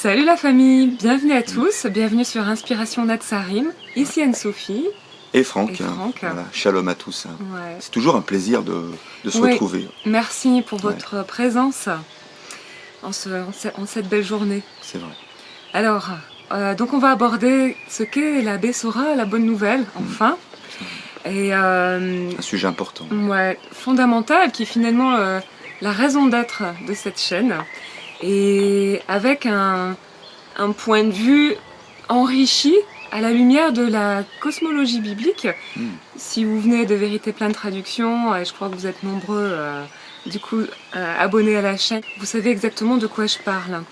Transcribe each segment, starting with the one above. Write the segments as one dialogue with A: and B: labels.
A: Salut la famille, bienvenue à tous, bienvenue sur Inspiration Natsarim, ici Anne-Sophie.
B: Et Franck, voilà, shalom à tous.
A: Ouais.
B: C'est toujours un plaisir de se retrouver.
A: Merci pour votre présence en cette belle journée.
B: C'est vrai.
A: Alors, donc on va aborder ce qu'est la Bessora, la bonne nouvelle, enfin. Et,
B: un sujet important.
A: Ouais, fondamental, qui est finalement la raison d'être de cette chaîne. Et avec un point de vue enrichi à la lumière de la cosmologie biblique. Si vous venez de Vérité Pleine Traduction, et je crois que vous êtes nombreux abonnés à la chaîne, vous savez exactement de quoi je parle.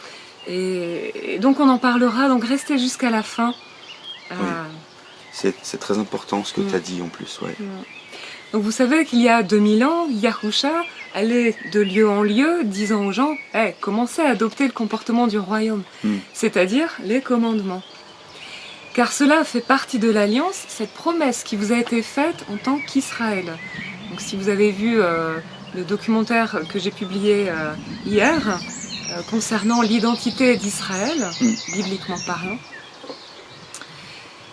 A: Et donc on en parlera, donc restez jusqu'à la fin.
B: Oui. C'est très important ce que tu as dit en plus. Ouais.
A: Donc vous savez qu'il y a 2000 ans, Yahusha allait de lieu en lieu disant aux gens hey, commencez à adopter le comportement du royaume, c'est-à-dire les commandements. Car cela fait partie de l'alliance, cette promesse qui vous a été faite en tant qu'Israël. Donc si vous avez vu le documentaire que j'ai publié hier concernant l'identité d'Israël, bibliquement parlant,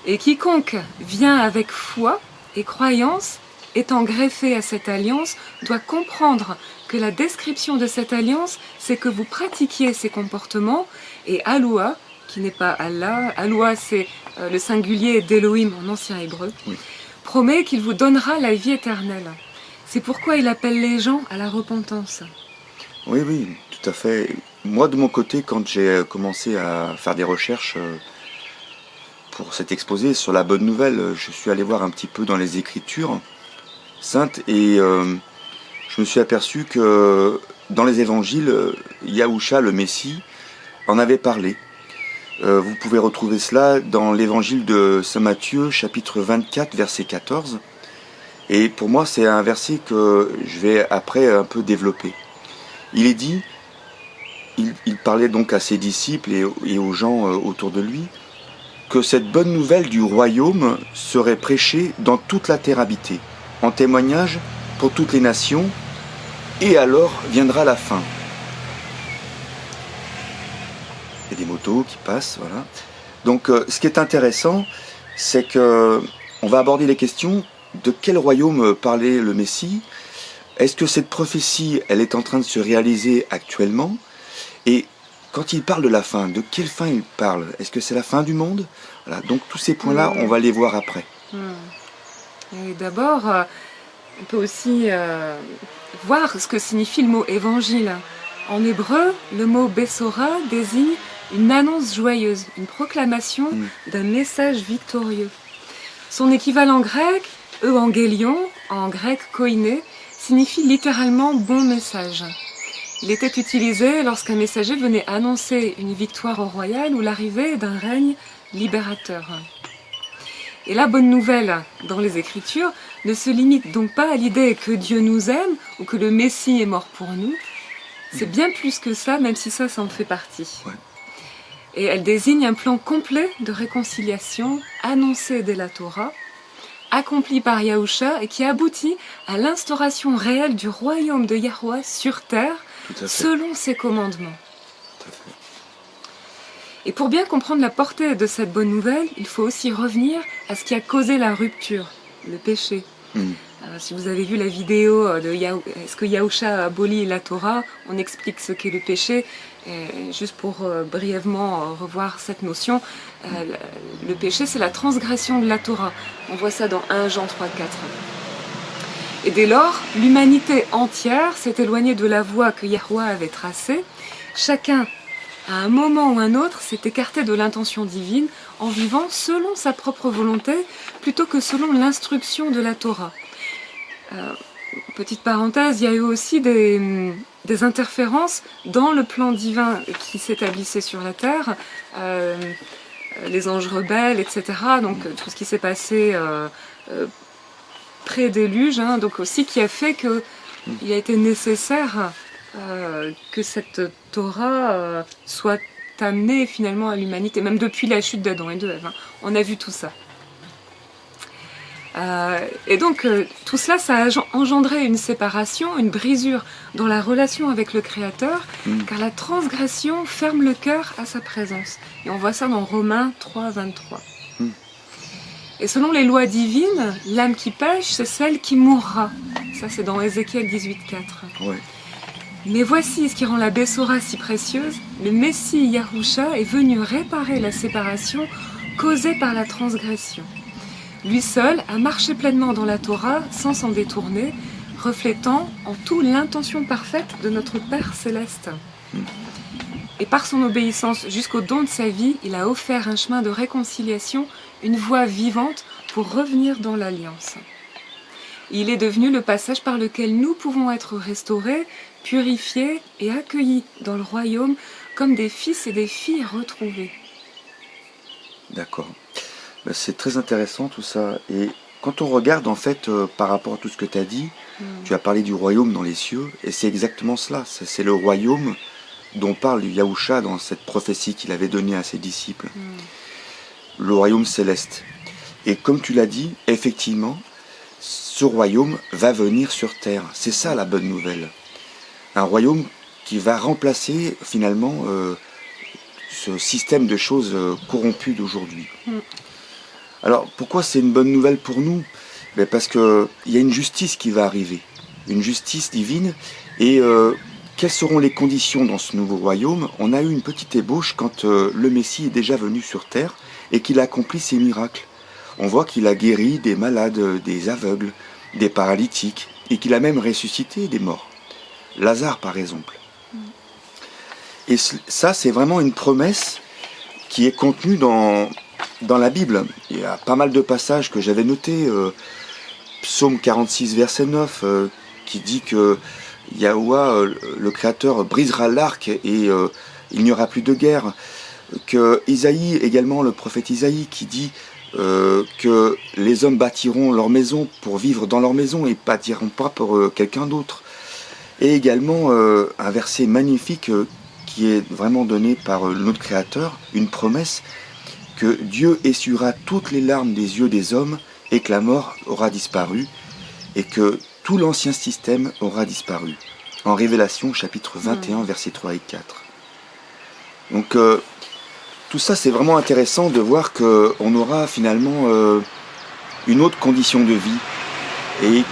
A: et quiconque vient avec foi et croyance, étant greffé à cette alliance, doit comprendre que la description de cette alliance, c'est que vous pratiquiez ces comportements, et Aloua, qui n'est pas Allah, Aloua c'est le singulier d'Elohim en ancien hébreu, promet qu'il vous donnera la vie éternelle. C'est pourquoi il appelle les gens à la repentance.
B: Oui, oui, tout à fait. Moi, de mon côté, quand j'ai commencé à faire des recherches pour cet exposé sur la bonne nouvelle, je suis allé voir un petit peu dans les Écritures saintes et je me suis aperçu que dans les évangiles, Yahusha, le Messie, en avait parlé. Vous pouvez retrouver cela dans l'évangile de Saint Matthieu, chapitre 24, verset 14. Et pour moi, c'est un verset que je vais après un peu développer. Il est dit, il parlait donc à ses disciples et aux gens autour de lui, que cette bonne nouvelle du royaume serait prêchée dans toute la terre habitée, en témoignage pour toutes les nations, et alors viendra la fin. Il y a des motos qui passent, voilà. Donc ce qui est intéressant, c'est que on va aborder les questions de quel royaume parlait le Messie. Est-ce que cette prophétie, elle est en train de se réaliser actuellement? Et quand il parle de la fin, de quelle fin il parle? Est-ce que c'est la fin du monde? Voilà, donc tous ces points-là, on va les voir après.
A: Et d'abord, on peut aussi voir ce que signifie le mot évangile. En hébreu, le mot Bessora désigne une annonce joyeuse, une proclamation d'un message victorieux. Son équivalent grec, euangélion, en grec koiné, signifie littéralement bon message. Il était utilisé lorsqu'un messager venait annoncer une victoire royale ou l'arrivée d'un règne libérateur. Et la bonne nouvelle dans les Écritures ne se limite donc pas à l'idée que Dieu nous aime ou que le Messie est mort pour nous. C'est bien plus que ça, même si ça en fait partie. Et elle désigne un plan complet de réconciliation annoncé dès la Torah, accompli par Yahusha et qui aboutit à l'instauration réelle du royaume de Yahweh sur terre selon ses commandements. Et pour bien comprendre la portée de cette bonne nouvelle, il faut aussi revenir à ce qui a causé la rupture, le péché. Si vous avez vu la vidéo de est-ce que Yahusha a aboli la Torah, on explique ce qu'est le péché. Et juste pour brièvement revoir cette notion, le péché c'est la transgression de la Torah. On voit ça dans 1 Jean 3, 4. Et dès lors, l'humanité entière s'est éloignée de la voie que Yahweh avait tracée. Chacun, à un moment ou un autre, s'est écarté de l'intention divine en vivant selon sa propre volonté plutôt que selon l'instruction de la Torah. Petite parenthèse, il y a eu aussi des interférences dans le plan divin qui s'établissait sur la terre, les anges rebelles, etc. Donc tout ce qui s'est passé pré-déluge, donc aussi qui a fait qu'il a été nécessaire que cette Torah soit amenée finalement à l'humanité, même depuis la chute d'Adam et de Ève. On a vu tout ça. Et donc tout cela, ça a engendré une séparation, une brisure dans la relation avec le Créateur, car la transgression ferme le cœur à sa présence. Et on voit ça dans Romains 3, 23. Et selon les lois divines, l'âme qui pêche, c'est celle qui mourra. Ça, c'est dans Ézéchiel 18, 4.
B: Ouais.
A: Mais voici ce qui rend la Bessora si précieuse. Le Messie Yahusha est venu réparer la séparation causée par la transgression. Lui seul a marché pleinement dans la Torah sans s'en détourner, reflétant en tout l'intention parfaite de notre Père céleste. Et par son obéissance jusqu'au don de sa vie, il a offert un chemin de réconciliation, une voie vivante pour revenir dans l'alliance. Il est devenu le passage par lequel nous pouvons être restaurés, purifiés et accueillis dans le royaume comme des fils et des filles retrouvés.
B: D'accord. C'est très intéressant tout ça. Et quand on regarde en fait par rapport à tout ce que tu as dit, tu as parlé du royaume dans les cieux, et c'est exactement cela. C'est le royaume dont parle Yahusha dans cette prophétie qu'il avait donnée à ses disciples. Le royaume céleste. Et comme tu l'as dit, effectivement, ce royaume va venir sur terre. C'est ça la bonne nouvelle. Un royaume qui va remplacer finalement ce système de choses corrompues d'aujourd'hui. Alors pourquoi c'est une bonne nouvelle pour nous? Parce qu'il y a une justice qui va arriver, une justice divine. Et quelles seront les conditions dans ce nouveau royaume? On a eu une petite ébauche quand le Messie est déjà venu sur terre et qu'il a accompli ses miracles. On voit qu'il a guéri des malades, des aveugles, des paralytiques, et qu'il a même ressuscité des morts. Lazare par exemple. Et ça, c'est vraiment une promesse qui est contenue dans la Bible. Il y a pas mal de passages que j'avais notés. Psaume 46, verset 9, qui dit que Yahouah, le Créateur, brisera l'arc et il n'y aura plus de guerre. Que Isaïe, également le prophète Isaïe, qui dit que les hommes bâtiront leur maison pour vivre dans leur maison et bâtiront pas pour quelqu'un d'autre. Et également un verset magnifique qui est vraiment donné par notre Créateur, une promesse que Dieu essuiera toutes les larmes des yeux des hommes et que la mort aura disparu et que tout l'ancien système aura disparu. En Révélation chapitre 21, versets 3 et 4. Donc tout ça, c'est vraiment intéressant de voir qu'on aura finalement une autre condition de vie. Et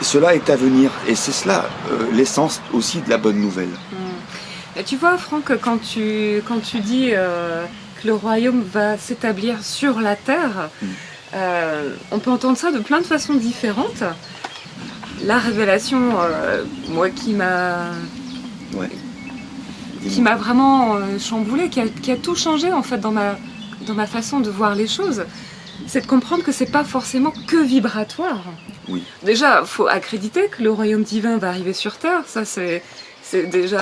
B: cela est à venir. Et c'est cela l'essence aussi de la bonne nouvelle.
A: Et tu vois, Franck, quand tu dis que le royaume va s'établir sur la terre, on peut entendre ça de plein de façons différentes. La révélation, moi, qui m'a vraiment chamboulée, qui a tout changé en fait dans ma façon de voir les choses, c'est de comprendre que c'est pas forcément que vibratoire.
B: Oui.
A: Déjà, il faut accréditer que le royaume divin va arriver sur terre, ça c'est déjà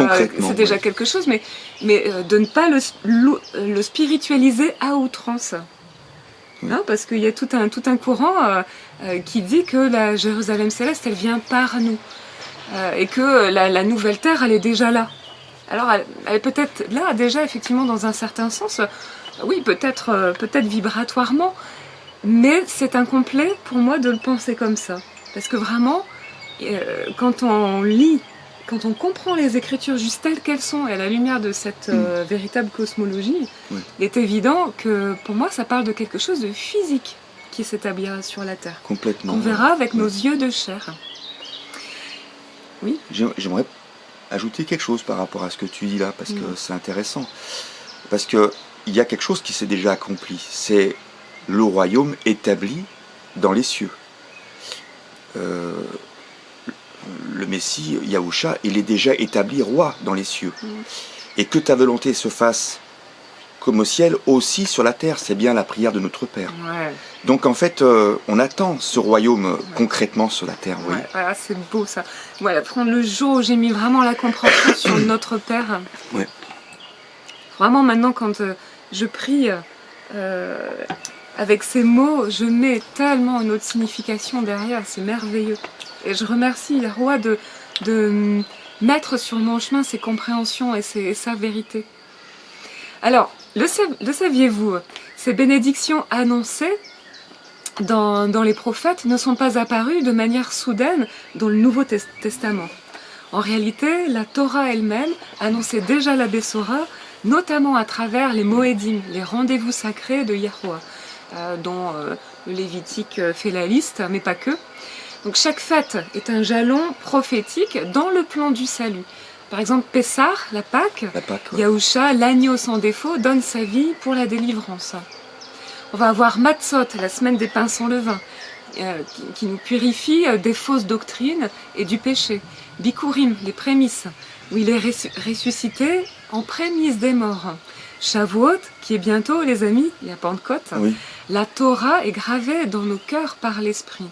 A: quelque chose, mais de ne pas le spiritualiser à outrance. Hein, parce qu'il y a tout un courant qui dit que la Jérusalem céleste, elle vient par nous. Et que la nouvelle terre, elle est déjà là. Alors, elle est peut-être là, déjà, effectivement, dans un certain sens. Oui, peut-être vibratoirement. Mais c'est incomplet, pour moi, de le penser comme ça. Parce que vraiment, quand on lit, quand on comprend les Écritures juste telles qu'elles sont, et à la lumière de cette véritable cosmologie, il est évident que, pour moi, ça parle de quelque chose de physique qui s'établira sur la Terre.
B: Complètement.
A: On verra avec nos yeux de chair. Oui.
B: J'aimerais ajouter quelque chose par rapport à ce que tu dis là, parce que c'est intéressant. Parce qu'il y a quelque chose qui s'est déjà accompli. C'est le royaume établi dans les cieux. Le Messie, Yahusha, il est déjà établi roi dans les cieux. Et que ta volonté se fasse comme au ciel, aussi sur la terre. C'est bien la prière de notre Père. Ouais. Donc en fait, on attend ce royaume concrètement sur la terre. Oui.
A: Ah, c'est beau ça. Voilà, prendre le jour où j'ai mis vraiment la compréhension sur notre Père.
B: Ouais.
A: Vraiment maintenant, quand je prie avec ces mots, je mets tellement une autre signification derrière. C'est merveilleux. Et je remercie le roi de mettre sur mon chemin ses compréhensions et sa vérité. Alors, le saviez-vous, ces bénédictions annoncées dans les prophètes ne sont pas apparus de manière soudaine dans le Nouveau Testament. En réalité, la Torah elle-même annonçait déjà la Bessora, notamment à travers les Moedim, les rendez-vous sacrés de Yahweh, dont le Lévitique fait la liste, mais pas que. Donc chaque fête est un jalon prophétique dans le plan du salut. Par exemple, Pessah, la Pâque,
B: ouais.
A: Yahusha, l'agneau sans défaut, donne sa vie pour la délivrance. On va avoir Matzot, la semaine des pains sans levain, qui nous purifie des fausses doctrines et du péché. Bikurim, les prémices, où il est ressuscité en prémisse des morts. Shavuot, qui est bientôt, les amis, il y a Pentecôte.
B: Oui.
A: La Torah est gravée dans nos cœurs par l'Esprit.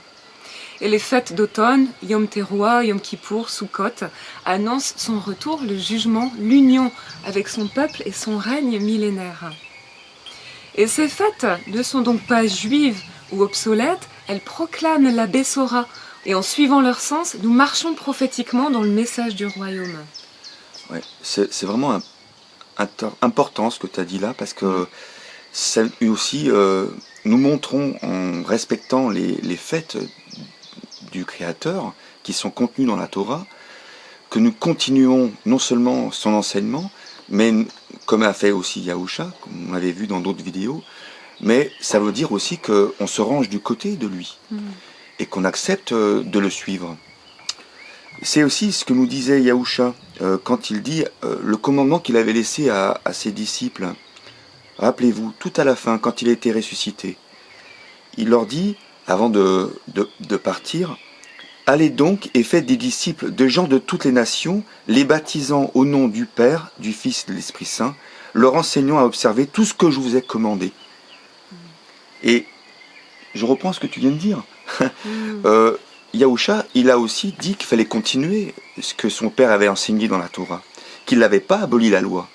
A: Et les fêtes d'automne, Yom Teruah, Yom Kippour, Sukkot, annoncent son retour, le jugement, l'union avec son peuple et son règne millénaire. Et ces fêtes ne sont donc pas juives ou obsolètes, elles proclament la Bessora. Et en suivant leur sens, nous marchons prophétiquement dans le message du royaume.
B: Ouais, c'est vraiment important ce que tu as dit là, parce que ça aussi, nous montrons en respectant les fêtes du Créateur qui sont contenues dans la Torah, que nous continuons non seulement son enseignement, mais comme a fait aussi Yahusha, comme on avait vu dans d'autres vidéos, mais ça veut dire aussi qu'on se range du côté de lui et qu'on accepte de le suivre. C'est aussi ce que nous disait Yahusha quand il dit le commandement qu'il avait laissé à ses disciples. Rappelez-vous, tout à la fin, quand il a été ressuscité, il leur dit, avant de partir, « Allez donc et faites des disciples de gens de toutes les nations, les baptisant au nom du Père, du Fils et de l'Esprit Saint, leur enseignant à observer tout ce que je vous ai commandé. » Et je reprends ce que tu viens de dire. Yahusha, il a aussi dit qu'il fallait continuer ce que son père avait enseigné dans la Torah, qu'il n'avait pas aboli la loi.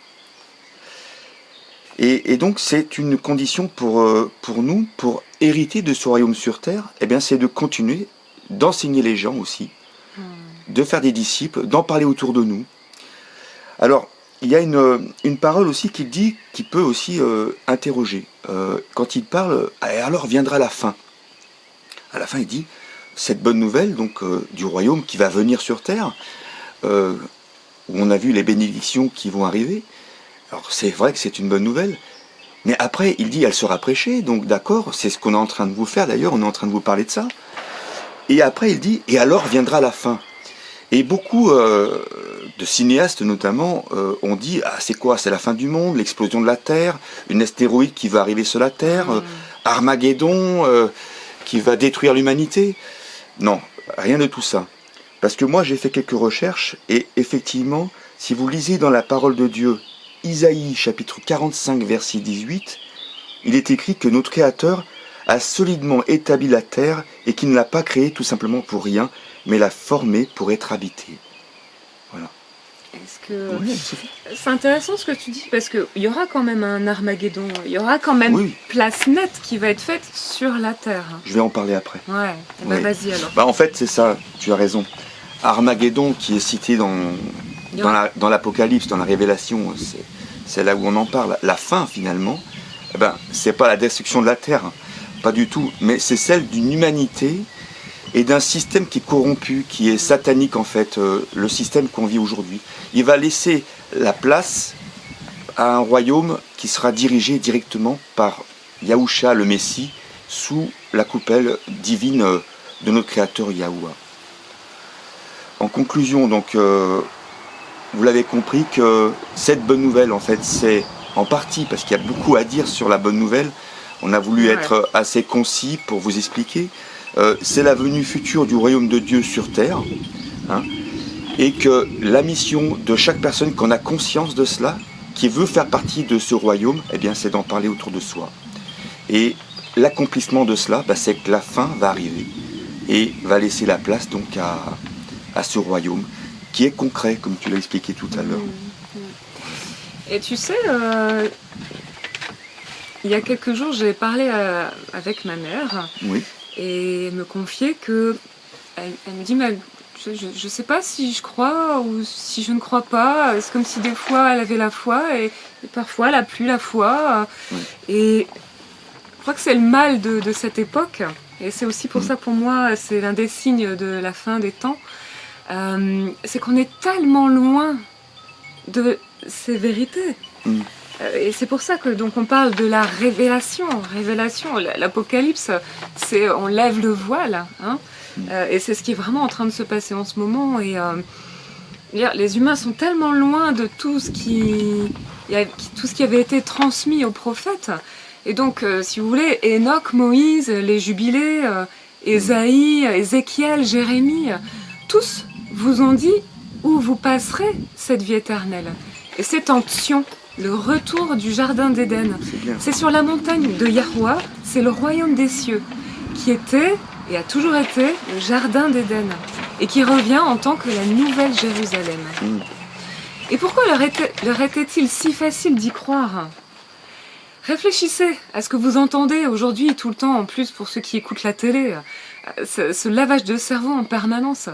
B: Et donc c'est une condition pour nous, pour hériter de ce royaume sur terre, eh bien c'est de continuer d'enseigner les gens aussi, de faire des disciples, d'en parler autour de nous. Alors, il y a une parole aussi qu'il dit, qui peut aussi interroger. Quand il parle, alors viendra la fin. À la fin, il dit, cette bonne nouvelle donc du royaume qui va venir sur terre, où on a vu les bénédictions qui vont arriver. Alors c'est vrai que c'est une bonne nouvelle, mais après il dit elle sera prêchée, donc d'accord, c'est ce qu'on est en train de vous faire d'ailleurs, on est en train de vous parler de ça. Et après il dit et alors viendra la fin. Et beaucoup de cinéastes notamment ont dit ah c'est quoi, c'est la fin du monde, l'explosion de la Terre, une astéroïde qui va arriver sur la Terre, Armageddon qui va détruire l'humanité. Non, rien de tout ça. Parce que moi j'ai fait quelques recherches et effectivement, si vous lisez dans la parole de Dieu, Isaïe chapitre 45 verset 18, il est écrit que notre Créateur a solidement établi la terre et qu'il ne l'a pas créée tout simplement pour rien, mais l'a formée pour être habitée. Voilà.
A: Est-ce que c'est intéressant ce que tu dis parce qu'il y aura quand même un Armageddon, il y aura quand même place nette qui va être faite sur la terre.
B: Je vais en parler après.
A: Ouais, bah vas-y alors.
B: Bah en fait c'est ça, tu as raison. Armageddon qui est cité dans l'Apocalypse, dans la Révélation, c'est là où on en parle. La fin finalement, eh ben, c'est pas la destruction de la terre, pas du tout, mais c'est celle d'une humanité et d'un système qui est corrompu, qui est satanique en fait, le système qu'on vit aujourd'hui. Il va laisser la place à un royaume qui sera dirigé directement par Yahusha le Messie, sous la coupelle divine de notre Créateur Yahuwah. En conclusion, donc, vous l'avez compris que cette bonne nouvelle, en fait, c'est en partie, parce qu'il y a beaucoup à dire sur la bonne nouvelle, on a voulu être assez concis pour vous expliquer, c'est la venue future du royaume de Dieu sur terre, hein, et que la mission de chaque personne, qu'on a conscience de cela, qui veut faire partie de ce royaume, eh bien, c'est d'en parler autour de soi. Et l'accomplissement de cela, bah, c'est que la fin va arriver et va laisser la place donc à ce royaume qui est concret, comme tu l'as expliqué tout à l'heure.
A: Et tu sais, il y a quelques jours, j'ai parlé avec ma mère et elle me confiait que elle me dit mais je sais pas si je crois ou si je ne crois pas. C'est comme si des fois elle avait la foi et parfois elle a plus la foi. Et crois que c'est le mal de cette époque. Et c'est aussi pour ça, pour moi, c'est l'un des signes de la fin des temps. C'est qu'on est tellement loin de ces vérités. Et c'est pour ça que donc on parle de la révélation. L'Apocalypse, c'est on lève le voile, hein, et c'est ce qui est vraiment en train de se passer en ce moment. Et les humains sont tellement loin de tout ce qui avait été transmis aux prophètes. Et donc, si vous voulez, Enoch, Moïse, les Jubilés, Ésaïe, Ézéchiel, Jérémie, tous vous ont dit où vous passerez cette vie éternelle. Et c'est en Sion, le retour du jardin d'Éden. C'est sur la montagne de Yahuwah, c'est le royaume des cieux, qui était et a toujours été le jardin d'Éden, et qui revient en tant que la nouvelle Jérusalem. Et pourquoi leur était-il si facile d'y croire ? Réfléchissez à ce que vous entendez aujourd'hui tout le temps, en plus pour ceux qui écoutent la télé, ce lavage de cerveau en permanence.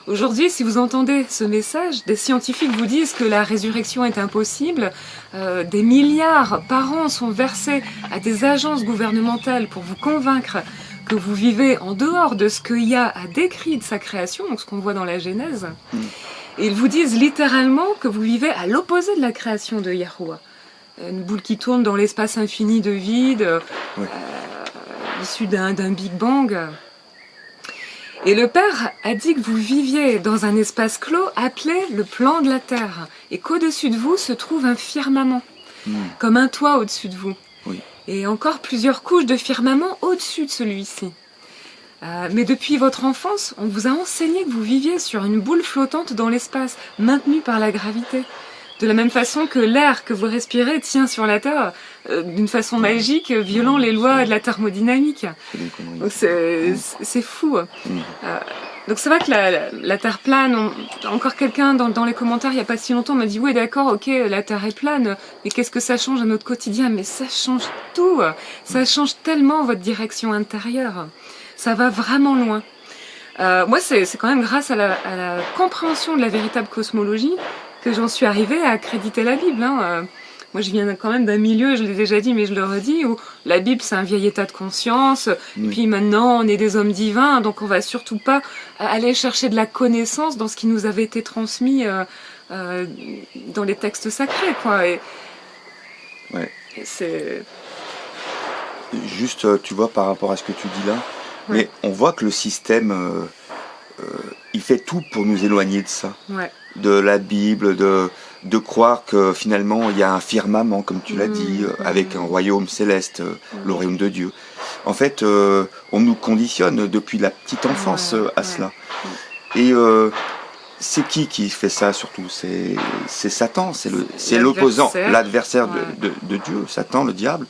A: Aujourd'hui, si vous entendez ce message, des scientifiques vous disent que la résurrection est impossible, des milliards par an sont versés à des agences gouvernementales pour vous convaincre que vous vivez en dehors de ce qu'il y a à décrit de sa création, donc ce qu'on voit dans la Genèse. Et ils vous disent littéralement que vous vivez à l'opposé de la création de Yahuwah. Une boule qui tourne dans l'espace infini de vide, issue d'un Big Bang. Et le Père a dit que vous viviez dans un espace clos appelé le plan de la Terre, et qu'au-dessus de vous se trouve un firmament, comme un toit au-dessus de vous, et encore plusieurs couches de firmament au-dessus de celui-ci. Mais depuis votre enfance, on vous a enseigné que vous viviez sur une boule flottante dans l'espace, maintenue par la gravité. De la même façon que l'air que vous respirez tient sur la Terre d'une façon magique, violant les lois de la thermodynamique. Donc c'est fou. Donc c'est vrai que la Terre plane, encore quelqu'un dans les commentaires il n'y a pas si longtemps m'a dit oui d'accord, ok, la Terre est plane, mais qu'est-ce que ça change à notre quotidien? Mais ça change tout, ça change tellement votre direction intérieure. Ça va vraiment loin. Moi c'est quand même grâce à la compréhension de la véritable cosmologie que j'en suis arrivée à accréditer la Bible. Moi, je viens quand même d'un milieu, je l'ai déjà dit, mais je le redis, où la Bible, c'est un vieil état de conscience. Puis maintenant, on est des hommes divins, donc on va surtout pas aller chercher de la connaissance dans ce qui nous avait été transmis dans les textes sacrés, quoi. Et c'est...
B: Juste, tu vois, par rapport à ce que tu dis là, mais on voit que le système, il fait tout pour nous éloigner de ça. De la Bible, de croire que finalement il y a un firmament, comme tu l'as dit, avec un royaume céleste, le royaume de Dieu. En fait, on nous conditionne depuis la petite enfance à cela. Et c'est qui fait ça surtout? C'est Satan, c'est l'opposant, l'adversaire de Dieu, Satan, le diable,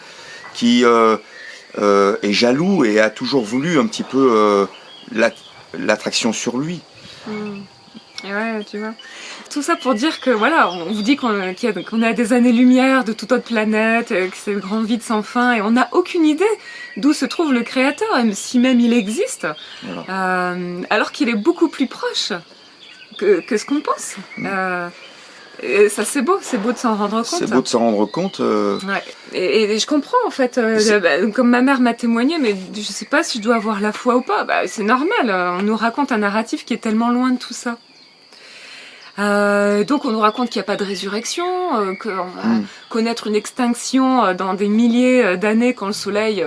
B: qui est jaloux et a toujours voulu un petit peu l'attraction sur lui.
A: Ouais, tu vois. Tout ça pour dire que voilà, on vous dit qu'on est à des années-lumière de toute autre planète, que c'est le grand vide sans fin, et on n'a aucune idée d'où se trouve le Créateur, si même il existe, alors qu'il est beaucoup plus proche que ce qu'on pense. Et ça c'est beau de s'en rendre compte.
B: C'est beau de s'en rendre compte.
A: Et je comprends en fait, comme ma mère m'a témoigné, mais je sais pas si je dois avoir la foi ou pas. C'est normal, on nous raconte un narratif qui est tellement loin de tout ça. Donc on nous raconte qu'il n'y a pas de résurrection, qu'on va connaître une extinction dans des milliers d'années quand le soleil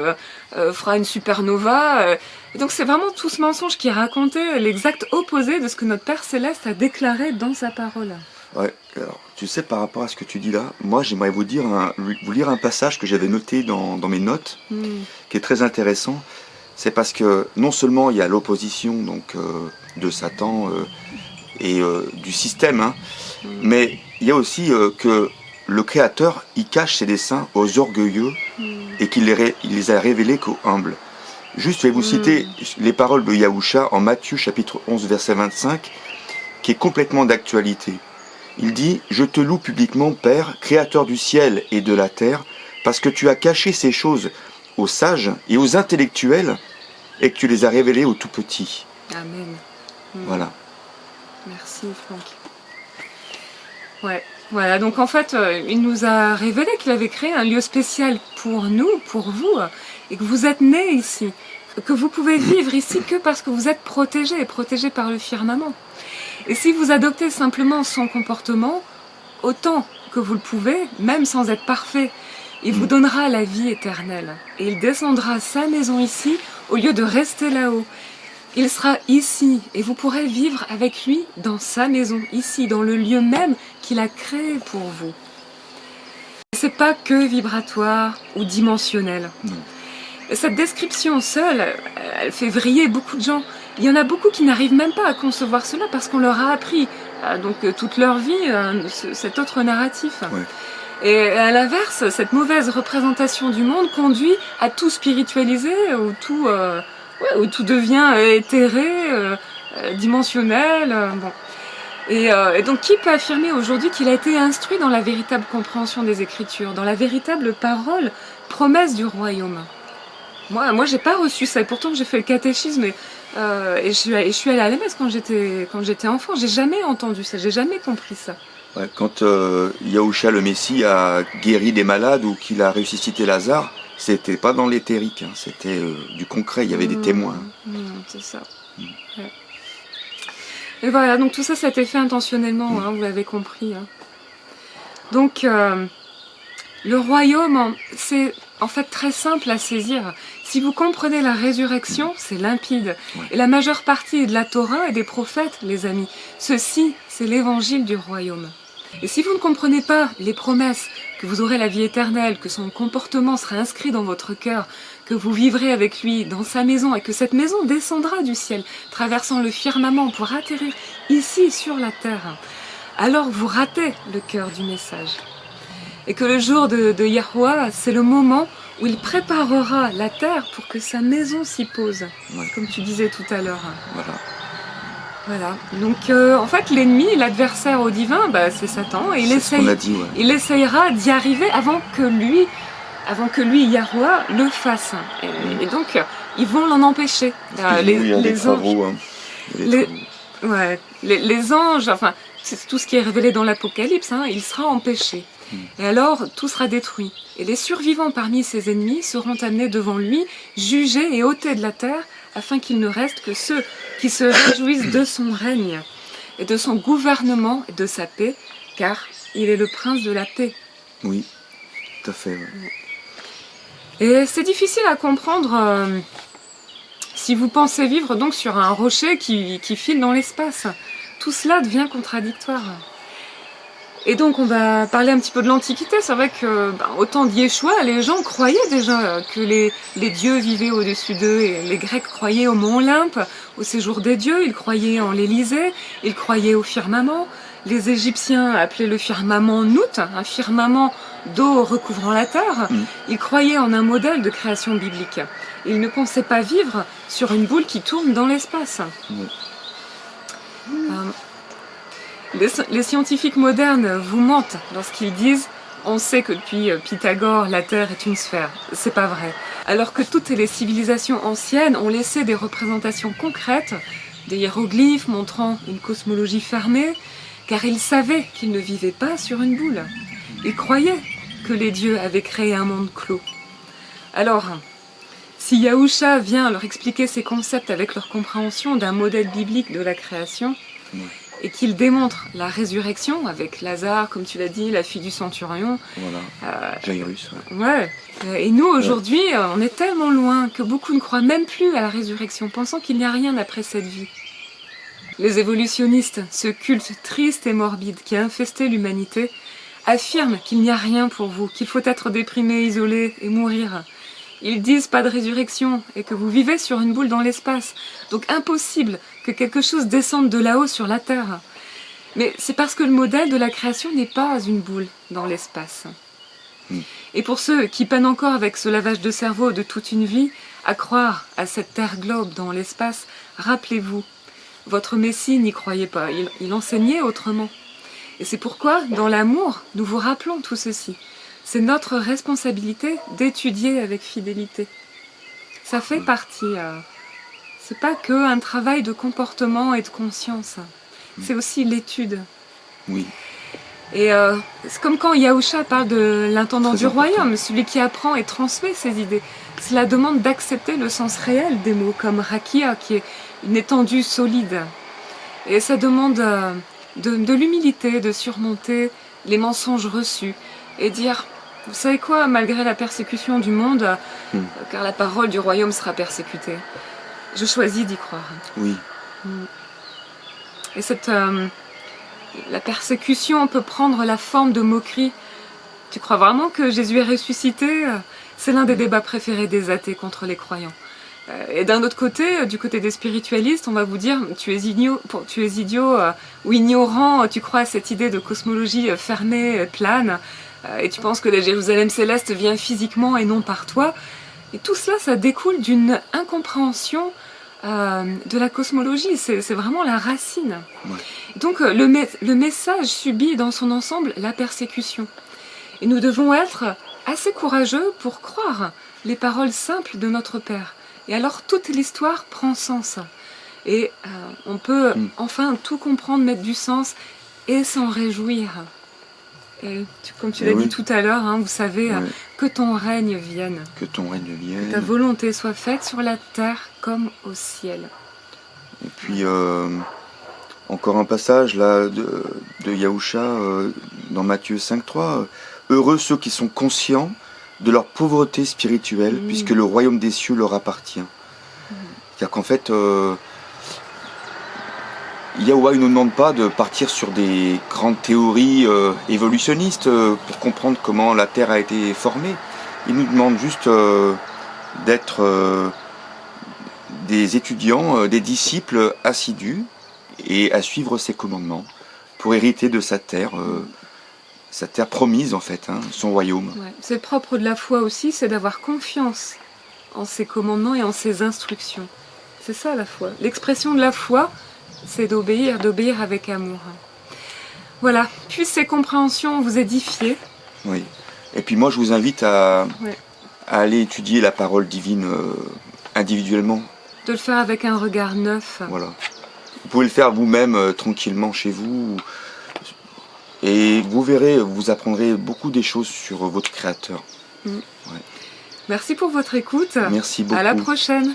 A: fera une supernova. Et donc c'est vraiment tout ce mensonge qui est raconté, l'exact opposé de ce que notre Père Céleste a déclaré dans sa parole.
B: Ouais, alors tu sais, par rapport à ce que tu dis là, moi j'aimerais vous lire un passage que j'avais noté dans mes notes, qui est très intéressant. C'est parce que non seulement il y a l'opposition donc de Satan et du système, mais il y a aussi que le Créateur il cache ses desseins aux orgueilleux et qu'il les a révélés qu'aux humbles. Juste, je vais vous citer les paroles de Yahusha en Matthieu chapitre 11 verset 25, qui est complètement d'actualité. Il dit « Je te loue publiquement, Père, Créateur du ciel et de la terre, parce que tu as caché ces choses aux sages et aux intellectuels et que tu les as révélées aux tout-petits. » Amen. Voilà.
A: Merci Franck. Ouais, Voilà, donc en fait, il nous a révélé qu'il avait créé un lieu spécial pour nous, pour vous, et que vous êtes nés ici, que vous pouvez vivre ici que parce que vous êtes protégés, et protégés par le firmament. Et si vous adoptez simplement son comportement, autant que vous le pouvez, même sans être parfait, il vous donnera la vie éternelle. Et il descendra sa maison ici, au lieu de rester là-haut. Il sera ici, et vous pourrez vivre avec lui dans sa maison, ici, dans le lieu même qu'il a créé pour vous. C'est pas que vibratoire ou dimensionnel.
B: Non.
A: Cette description seule, elle fait vriller beaucoup de gens. Il y en a beaucoup qui n'arrivent même pas à concevoir cela parce qu'on leur a appris donc toute leur vie cet autre narratif.
B: Ouais.
A: Et à l'inverse, cette mauvaise représentation du monde conduit à tout spiritualiser, où tout devient éthéré, dimensionnel. Bon. Et donc qui peut affirmer aujourd'hui qu'il a été instruit dans la véritable compréhension des Écritures, dans la véritable parole, promesse du royaume? Moi, j'ai pas reçu ça. Et pourtant, j'ai fait le catéchisme et je suis allée à la messe quand j'étais enfant. J'ai jamais entendu ça. J'ai jamais compris ça.
B: Ouais, quand Yahusha le Messie a guéri des malades ou qu'il a ressuscité Lazare, c'était pas dans l'éthérique, hein, c'était du concret. Il y avait des témoins.
A: C'est ça. Ouais. Et voilà. Donc tout ça, ça a été fait intentionnellement. Hein, vous l'avez compris. Hein. Donc le royaume, c'est en fait très simple à saisir. Si vous comprenez la résurrection, c'est limpide.
B: Ouais.
A: Et la majeure partie de la Torah et des prophètes, les amis, ceci, c'est l'évangile du royaume. Et si vous ne comprenez pas les promesses, que vous aurez la vie éternelle, que son comportement sera inscrit dans votre cœur, que vous vivrez avec lui dans sa maison et que cette maison descendra du ciel, traversant le firmament pour atterrir ici sur la terre, alors vous ratez le cœur du message. Et que le jour de Yahuwah, c'est le moment où il préparera la terre pour que sa maison s'y pose,
B: Ouais.
A: comme tu disais tout à l'heure.
B: Voilà.
A: Voilà. Donc en fait, l'ennemi, l'adversaire au divin, c'est Satan, et
B: C'est ce qu'on a dit, ouais.
A: il essayera d'y arriver avant que lui, Yahuwah, le fasse. Et donc, ils vont l'en empêcher.
B: Il y a des travaux. Hein.
A: Les anges, enfin, c'est tout ce qui est révélé dans l'Apocalypse, hein, il sera empêché. Et alors, tout sera détruit. Et les survivants parmi ses ennemis seront amenés devant lui, jugés et ôtés de la terre, afin qu'il ne reste que ceux qui se réjouissent de son règne, et de son gouvernement et de sa paix, car il est le prince de la paix.
B: Oui, tout à fait. Ouais.
A: Et c'est difficile à comprendre si vous pensez vivre donc sur un rocher qui file dans l'espace. Tout cela devient contradictoire. Et donc on va parler un petit peu de l'Antiquité. C'est vrai que au temps d'Yeshua, les gens croyaient déjà que les dieux vivaient au-dessus d'eux. Et les Grecs croyaient au mont Olympe, au séjour des dieux, ils croyaient en l'Élysée, ils croyaient au firmament. Les Égyptiens appelaient le firmament Nout, un firmament d'eau recouvrant la terre. Ils croyaient en un modèle de création biblique. Ils ne pensaient pas vivre sur une boule qui tourne dans l'espace. Les scientifiques modernes vous mentent lorsqu'ils disent « on sait que depuis Pythagore, la Terre est une sphère ». C'est pas vrai. Alors que toutes les civilisations anciennes ont laissé des représentations concrètes, des hiéroglyphes montrant une cosmologie fermée, car ils savaient qu'ils ne vivaient pas sur une boule. Ils croyaient que les dieux avaient créé un monde clos. Alors, si Yahusha vient leur expliquer ces concepts avec leur compréhension d'un modèle biblique de la création, et qu'il démontre la résurrection avec Lazare, comme tu l'as dit, la fille du centurion.
B: Voilà, Jairus.
A: Ouais. Et nous, aujourd'hui, on est tellement loin que beaucoup ne croient même plus à la résurrection, pensant qu'il n'y a rien après cette vie. Les évolutionnistes, ce culte triste et morbide qui a infesté l'humanité, affirment qu'il n'y a rien pour vous, qu'il faut être déprimé, isolé et mourir. Ils disent pas de résurrection et que vous vivez sur une boule dans l'espace. Donc impossible que quelque chose descende de là-haut sur la Terre. Mais c'est parce que le modèle de la création n'est pas une boule dans l'espace. Et pour ceux qui peinent encore avec ce lavage de cerveau de toute une vie, à croire à cette Terre globe dans l'espace, rappelez-vous, votre Messie n'y croyait pas, il enseignait autrement. Et c'est pourquoi, dans l'amour, nous vous rappelons tout ceci. C'est notre responsabilité d'étudier avec fidélité. Ça fait partie. C'est pas que un travail de comportement et de conscience. C'est aussi l'étude.
B: Oui.
A: Et c'est comme quand Yahusha parle de l'intendant
B: Très
A: du
B: important.
A: royaume, celui qui apprend et transmet ses idées. Cela demande d'accepter le sens réel des mots, comme Rakia, qui est une étendue solide. Et ça demande de l'humilité, de surmonter les mensonges reçus et dire, vous savez quoi, malgré la persécution du monde, car la parole du royaume sera persécutée, je choisis d'y croire.
B: Oui,
A: Et la persécution peut prendre la forme de moquerie. Tu crois vraiment que Jésus est ressuscité? C'est l'un des débats préférés des athées contre les croyants. Et d'un autre côté, du côté des spiritualistes, on va vous dire tu es idiot ou ignorant, tu crois à cette idée de cosmologie fermée, plane, et tu penses que la Jérusalem céleste vient physiquement et non par toi. Et tout cela, ça découle d'une incompréhension de la cosmologie, c'est vraiment la racine.
B: Ouais.
A: Donc le message subit dans son ensemble la persécution. Et nous devons être assez courageux pour croire les paroles simples de notre Père. Et alors toute l'histoire prend sens. Et on peut enfin tout comprendre, mettre du sens et s'en réjouir. Et comme tu l'as dit tout à l'heure, hein, vous savez, que ton règne vienne.
B: Que ton règne vienne.
A: Que ta volonté soit faite sur la terre comme au ciel.
B: Et puis, encore un passage là de Yahusha dans Matthieu 5,3. Heureux ceux qui sont conscients de leur pauvreté spirituelle, puisque le royaume des cieux leur appartient. C'est-à-dire qu'en fait, Yahweh ne nous demande pas de partir sur des grandes théories évolutionnistes pour comprendre comment la Terre a été formée. Il nous demande juste d'être des étudiants, des disciples assidus et à suivre ses commandements pour hériter de sa terre promise en fait, hein, son royaume.
A: Ouais. C'est propre de la foi aussi, c'est d'avoir confiance en ses commandements et en ses instructions. C'est ça la foi. L'expression de la foi, c'est d'obéir avec amour. Voilà, puisse ces compréhensions vous édifier.
B: Oui. Et puis moi je vous invite à aller étudier la parole divine individuellement.
A: De le faire avec un regard neuf.
B: Voilà. Vous pouvez le faire vous-même tranquillement chez vous. Et vous verrez, vous apprendrez beaucoup des choses sur votre Créateur.
A: Merci pour votre écoute.
B: Merci beaucoup.
A: À la prochaine.